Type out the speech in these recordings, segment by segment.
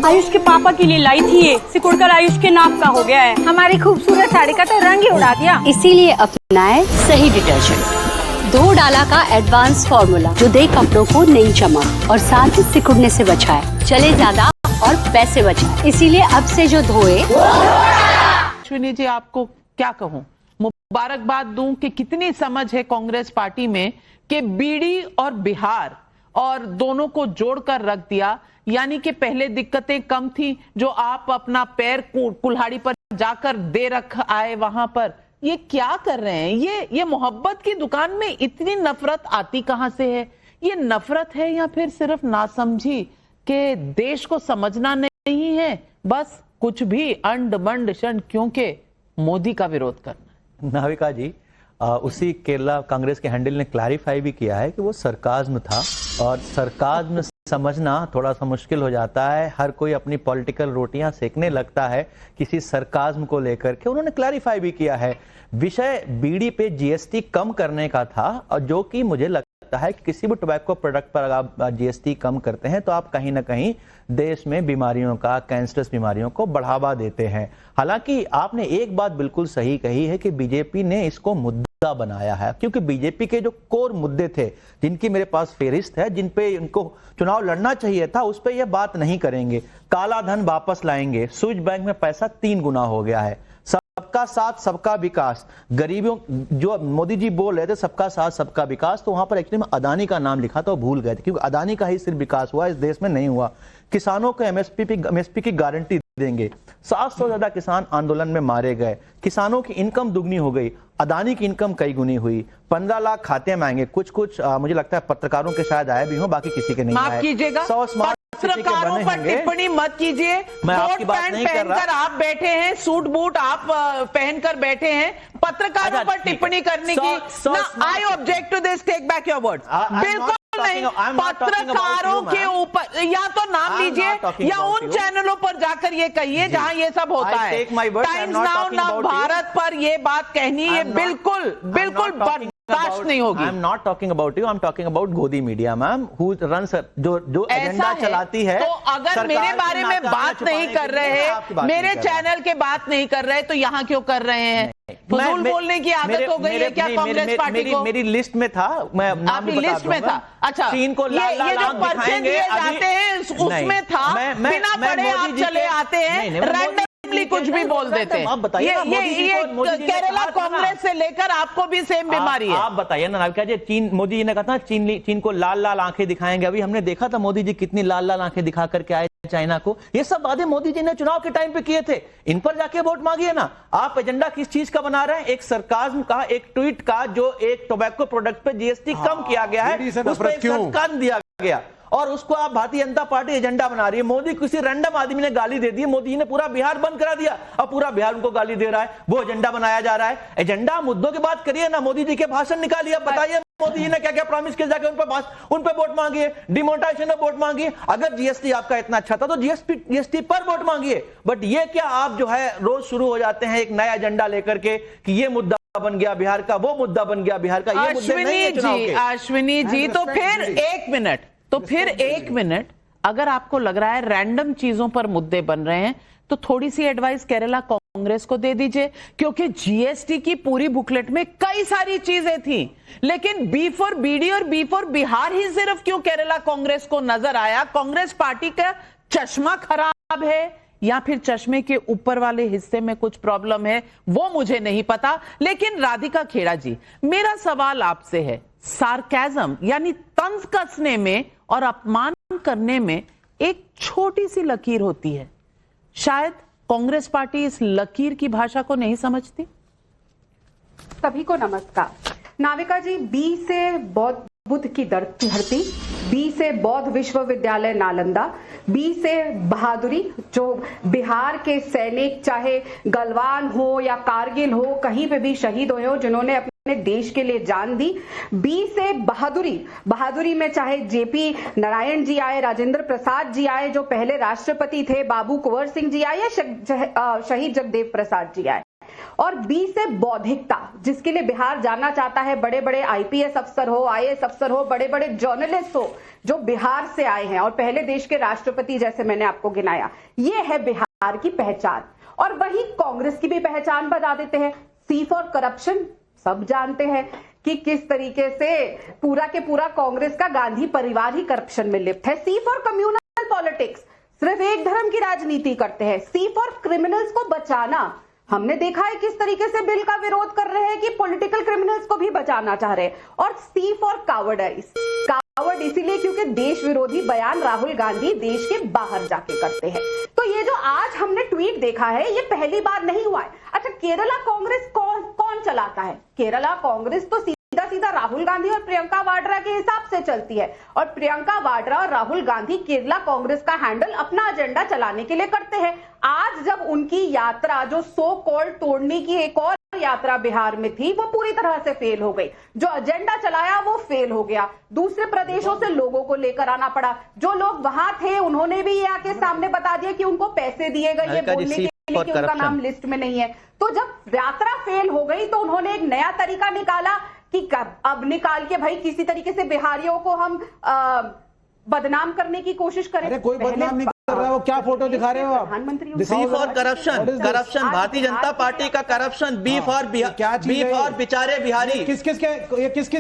आयुष के पापा के लिए लाई थी ये, सिकुड़कर आयुष के नाक का हो गया है। हमारी खूबसूरत साड़ी का तो रंग ही उड़ा दिया। इसीलिए अपनाए सही डिटर्जेंट, 2 डाला का एडवांस फॉर्मूला जो दे कपड़ों को नई चमक और साथ ही सिकुड़ने से बचाए, चले ज्यादा और पैसे बचाए। इसीलिए अब से जो धोए। अश्विनी जी, आपको क्या कहूं, मुबारकबाद दूं कि कितनी समझ है कांग्रेस पार्टी में कि बीड़ी और बिहार और दोनों को जोड़कर रख दिया। यानी कि पहले दिक्कतें कम थी जो आप अपना पैर कुल्हाड़ी पर जाकर दे रख आए वहां पर। ये क्या कर रहे हैं? ये मोहब्बत की दुकान में इतनी नफरत आती कहां से है? ये नफरत है या फिर सिर्फ नासमझी कि देश को समझना नहीं है, बस कुछ भी अंड मंड शंड क्योंकि मोदी का विरोध करना? नाविका जी, उसी केरला कांग्रेस के हैंडल ने क्लैरिफाई भी किया है कि वो सरकाज्म था, और सरकाज्म समझना थोड़ा सा मुश्किल हो जाता है। हर कोई अपनी पॉलिटिकल रोटियां सेकने लगता है किसी सरकाज्म को लेकर के। उन्होंने क्लैरिफाई भी किया है, विषय बीड़ी पे जीएसटी कम करने का था, और जो कि मुझे लगता है कि किसी भी टोबैको प्रोडक्ट पर अगर आप जीएसटी कम करते हैं तो आप कहीं ना कहीं देश में बीमारियों का, कैंसरस बीमारियों को बढ़ावा देते हैं। हालांकि आपने एक बात बिल्कुल सही कही है कि बीजेपी ने इसको मुद्दा बनाया है, क्योंकि बीजेपी के जो कोर मुद्दे थे, जिनकी मेरे पास फेहरिस्त है, जिन पे इनको चुनाव लड़ना चाहिए था, उस पे ये बात नहीं करेंगे। काला धन वापस लाएंगे, स्विच बैंक में पैसा 3 गुना हो गया है, सबका साथ सबका विकास, गरीबों, जो मोदी जी बोल रहे थे सबका साथ सबका विकास, तो वहां पर एक्चुअली में अदानी का नाम लिखा था, वो भूल गए थे, क्योंकि अदानी का ही सिर्फ विकास हुआ, इस देश में नहीं हुआ। किसानों को एमएसपी की गारंटी देंगे। 700 से ज्यादा किसान आंदोलन में मारे गए, किसानों की इनकम दुगनी हो गई, अदानी की इनकम कई गुनी हुई, 15 लाख खाते मांगे, कुछ मुझे लगता है पत्रकारों के शायद आए भी हो, बाकी किसी के नहीं आए। माफ कीजिएगा, 100 स्मार्ट पत्रकारों पर टिप्पणी मत कीजिए। मैं आपकी बात नहीं कर रहा। पहनकर आप बैठे हैं, सूट बूट आप पहनकर बैठे हैं, पत्रकारों पर टिप्पणी करने की। I object to this, take back your words. बिल्कुल नहीं, पत्रकारों के ऊपर या तो नाम लीजिए या उन चैनलों पर जाकर ये कहिए जहां ये सब होता है। टाइम्स नाउ, नव भारत पर ये बात कहनी है बिल्कुल बर्दाश्त नहीं होगी। I am not talking about you, I am talking about गोदी मीडिया मैम, हु रन्स, जो एजेंडा चलाती है। तो अगर मेरे बारे में बात नहीं कर रहे हैं, मेरे चैनल के बात नहीं कर रहे, तो यहाँ क्यों कर रहे हैं? फजूल बोलने की आदत हो गई है क्या कांग्रेस पार्टी को? मेरी लिस्ट में था, मैं आपकी लिस्ट में था। अच्छा, चीन को ये जो पर्चे दिए जाते हैं उसमें था, बिना पढ़े आप चले आते हैं, रैंडमली कुछ भी बोल देते हैं। आप बताइए, ये केरला कांग्रेस से लेकर आपको भी सेम बीमारी है। आप बताइए ना नाविका जी, चीन, मोदी जी ने कहा था चीन को लाल लाल आंखें दिखाएंगे। अभी हमने देखा था मोदी जी कितनी लाल लाल आंखें दिखा करके आए चाइना को। ये सब बातें मोदी जी ने चुनाव के टाइम पे किए थे, इन पर जाके वोट मांगिए ना। आप एजेंडा किस चीज का बना रहे हैं? एक सरकाज्म का, एक ट्वीट का, जो एक टोबैको प्रोडक्ट पे जीएसटी कम किया गया है, उस पर एक सरकाज्म दिया गया, और उसको आप भारतीय जनता पार्टी एजेंडा बना रही है। मोदी किसी रैंडम आदमी ने गाली दे दी, मोदी ने पूरा बिहार बंद करा दिया, अब पूरा बिहार उनको गाली दे रहा है, वो एजेंडा बनाया जा रहा है। एजेंडा मुद्दों की बात करिए ना, मोदी जी के भाषण निकालिए, बताइए मोदी जी ने क्या क्या प्रॉमिस किया, जाके उन पर वोट मांगिए, डिमोनेटाइजेशन में वोट मांगिए। अगर जीएसटी आपका इतना अच्छा था तो जीएसटी पर वोट मांगिए। बट ये क्या आप जो है रोज शुरू हो जाते हैं एक नया एजेंडा लेकर के कि ये मुद्दा बन गया बिहार का, वो मुद्दा बन गया बिहार का। ये मुद्दे नहीं है चुनाव के। अश्विनी जी, तो फिर एक मिनट, अगर आपको लग रहा है रैंडम चीजों पर मुद्दे बन रहे हैं, तो थोड़ी सी एडवाइस केरला कांग्रेस को दे दीजिए, क्योंकि जीएसटी की पूरी बुकलेट में कई सारी चीजें थी, लेकिन बी फॉर बीडी और बी फॉर बिहार ही सिर्फ क्यों केरला कांग्रेस को नजर आया? कांग्रेस पार्टी का चश्मा खराब है या फिर चश्मे के ऊपर वाले हिस्से में कुछ प्रॉब्लम है, वो मुझे नहीं पता। लेकिन राधिका खेड़ा जी, मेरा सवाल आपसे है, सार्केज्म यानी तंज कसने में और अपमान करने में एक छोटी सी लकीर होती है, शायद कांग्रेस पार्टी इस लकीर की भाषा को नहीं समझती। सभी को नमस्कार। नाविका जी, बी से बौद्ध बुद्ध की धरती, बी से बौद्ध विश्वविद्यालय नालंदा, बी से बहादुरी, जो बिहार के सैनिक चाहे गलवान हो या कारगिल हो, कहीं पे भी शहीद हुए हो, जिन्होंने अपने देश के लिए जान दी। बी से बहादुरी में चाहे जेपी नारायण जी आए, राजेंद्र प्रसाद जी आए जो पहले राष्ट्रपति थे, बाबू कुंवर सिंह जी आए, या शहीद जगदेव प्रसाद जी आए। और बी से बौद्धिकता, जिसके लिए बिहार जाना चाहता है। बड़े बड़े आईपीएस अफसर हो, आईएएस अफसर हो, बड़े बड़े जर्नलिस्ट हो जो बिहार से आए हैं और पहले देश के राष्ट्रपति जैसे मैंने आपको गिनाया। ये है बिहार की पहचान। और वही कांग्रेस की भी पहचान बता देते हैं। सी फॉर करप्शन, सब जानते हैं कि किस तरीके से पूरा के पूरा कांग्रेस का गांधी परिवार ही करप्शन में लिप्त है। सी फॉर कम्युनल पॉलिटिक्स, सिर्फ एक धर्म की राजनीति करते हैं। सी फॉर क्रिमिनल्स को बचाना, हमने देखा है किस तरीके से बिल का विरोध कर रहे हैं कि पॉलिटिकल क्रिमिनल्स को भी बचाना चाह रहे हैं। और सी फॉर कावर्डाइज, कावर्ड इसीलिए क्योंकि देश विरोधी बयान राहुल गांधी देश के बाहर जाके करते हैं। तो ये जो आज हमने ट्वीट देखा है ये पहली बार नहीं हुआ है। अच्छा, केरला कांग्रेस कौन चलाता है? केरला कांग्रेस तो सीधा सीधा राहुल गांधी और प्रियंका वाड्रा के हिसाब से चलती है और प्रियंका वाड्रा और राहुल गांधी केरला कांग्रेस का हैंडल अपना एजेंडा चलाने के लिए करते हैं। आज जब उनकी यात्रा जो सो कॉल्ड तोड़ने की एक और यात्रा बिहार में थी वो पूरी तरह से फेल हो गई। जो एजेंडा चलाया वो फेल हो गया। दूसरे प्रदेशों से लोगों को लेकर आना पड़ा। जो लोग वहां थे उन्होंने भी ये आके सामने बता दिया कि उनको पैसे दिए गए ये बोलने के लिए कि उनका नाम लिस्ट में नहीं है। तो जब यात्रा फेल हो गई तो उन्होंने एक नया तरीका निकाला कि अब निकाल के भाई किसी तरीके से बिहारियों को हम बदनाम करने की कोशिश करें। अरे कोई बदनाम नहीं कर रहा है, वो क्या फोटो दिखा रहे हो आप? प्रधानमंत्री सी for corruption, corruption Bharatiya Janata party का करप्शन। बी फॉर बेचारे बिहारी। किस किस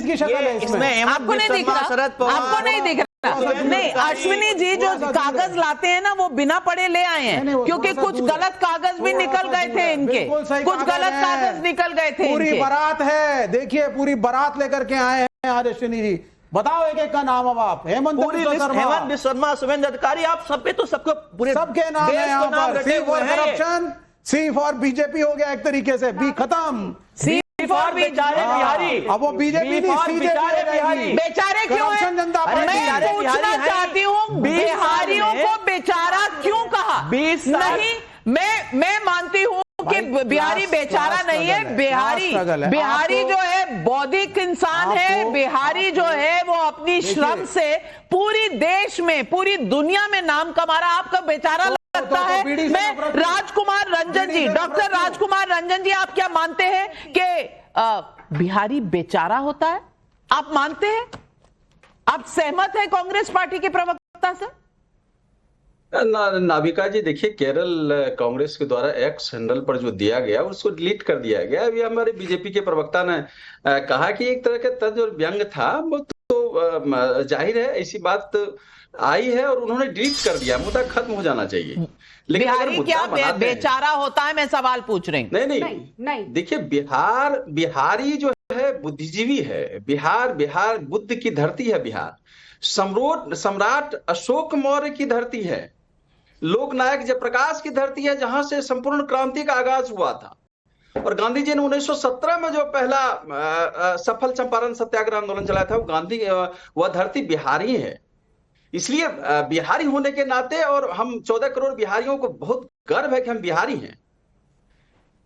की शक्ल है इसमें? आपको नहीं दिख रहा? शरद पवार आपको नहीं दिख रहा? नहीं, अश्विनी जी जो कागज लाते हैं ना वो बिना पढ़े ले आए हैं, क्योंकि कुछ गलत कागज भी निकल गए थे इनके, कुछ गलत कागज निकल गए थे। पूरी बारात है, देखिए पूरी बारात लेकर के आए हैं आज अश्विनी जी। बताओ एक एक का नाम अब आप। हेमंत बिस्वा शर्मा, शुभेंद्र अधिकारी, आप सब पे तो सबको पूरे सबके नाम है यहाँ पर। C for corruption, C for BJP हो गया एक तरीके से, बी खत्म। सी फॉर बेचारे बिहारी। अब वो बीजेपी नहीं, बेचारे बिहारी। बेचारे क्यों है? मैं पूछना चाहती हूँ बिहारियों को बेचारा क्यों कहा? नहीं, मैं मानती हूँ कि बिहारी बेचारा नहीं है। बिहारी जो है बौद्धिक इंसान है। बिहारी जो है वो अपनी श्रम से पूरी देश में, पूरी दुनिया में नाम कमा रहा। आपका बेचारा लगता है? मैं राजकुमार रंजन जी, डॉक्टर राजकुमार रंजन जी, आप क्या मानते हैं कि बिहारी बेचारा होता है? आप मानते हैं? आप सहमत हैं कांग्रेस पार्टी के प्रवक्ता से? नाविका जी, देखिए केरल कांग्रेस के द्वारा एक्स हैंडल पर जो दिया गया उसको डिलीट कर दिया गया। अभी हमारे बीजेपी के प्रवक्ता ने कहा कि एक तरह का तंज और व्यंग था, वो तो जाहिर है ऐसी बात आई है और उन्होंने डिलीट कर दिया। मुद्दा खत्म हो जाना चाहिए। लेकिन बिहारी क्या बेचारा होता है? मैं सवाल पूछ रही हूँ। नहीं, देखिए बिहारी जो है बुद्धिजीवी है। बिहार बुद्ध की धरती है। बिहार सम्राट अशोक मौर्य की धरती है। लोकनायक जयप्रकाश की धरती है, जहां से संपूर्ण क्रांति का आगाज हुआ था। और गांधी जी ने 1917 में जो पहला सफल चंपारण सत्याग्रह आंदोलन चलाया था, वह धरती बिहारी है। इसलिए बिहारी होने के नाते, और हम 14 करोड़ बिहारियों को बहुत गर्व है कि हम बिहारी हैं।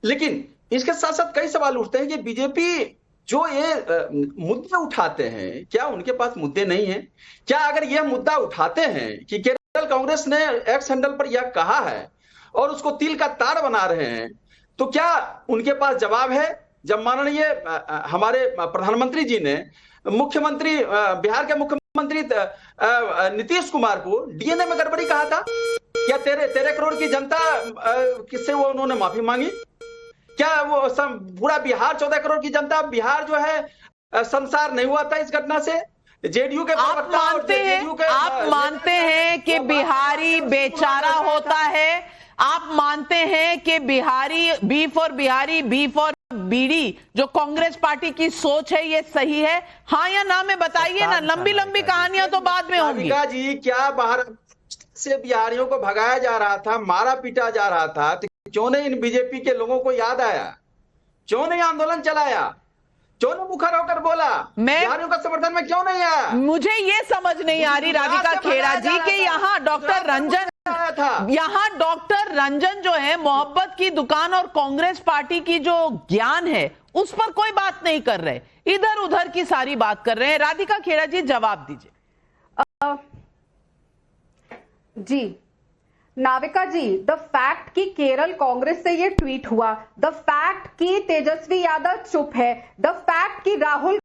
लेकिन इसके साथ साथ कई सवाल उठते हैं कि बीजेपी जो ये मुद्दे उठाते हैं, क्या उनके पास मुद्दे नहीं हैं? क्या अगर यह मुद्दा उठाते हैं कि केरल कांग्रेस ने एक्स हैंडल पर यह कहा है और उसको तिल का तार बना रहे हैं, तो क्या उनके पास जवाब है? जब माननीय हमारे प्रधानमंत्री जी ने बिहार के मुख्यमंत्री नीतीश कुमार को डीएनए में गड़बड़ी कहा था, क्या 13 करोड़ की जनता किससे वो उन्होंने माफी मांगी? क्या वो पूरा बिहार 14 करोड़ की जनता, बिहार जो है संसार नहीं हुआ था इस घटना से? जेडीयू के आप मानते हैं कि बिहारी बेचारा होता है? आप मानते हैं कि Bihari, B for Bihari, B for bidi, जो कांग्रेस पार्टी की सोच है, ये सही है? हाँ या ना में बताइए ना। लंबी लंबी कहानियां तो बाद में होंगी। जी, क्या बाहर से बिहारियों को भगाया जा रहा था, मारा पीटा जा रहा था, तो क्यों नहीं इन बीजेपी के लोगों को याद आया? क्यों नहीं आंदोलन चलाया? क्यों नहीं मुखर होकर बोला? बिहारियों का समर्थन में क्यों नहीं आया? मुझे ये समझ नहीं आ रही राधिका खेड़ा जी कि यहाँ डॉक्टर रंजन जो है मोहब्बत की दुकान और कांग्रेस पार्टी की जो ज्ञान है उस पर कोई बात नहीं कर रहे, इधर उधर की सारी बात कर रहे हैं। राधिका खेड़ा जी जवाब दीजिए। जी, नाविका जी, द फैक्ट कि केरल कांग्रेस से ये ट्वीट हुआ, द फैक्ट कि तेजस्वी यादव चुप है, द फैक्ट कि राहुल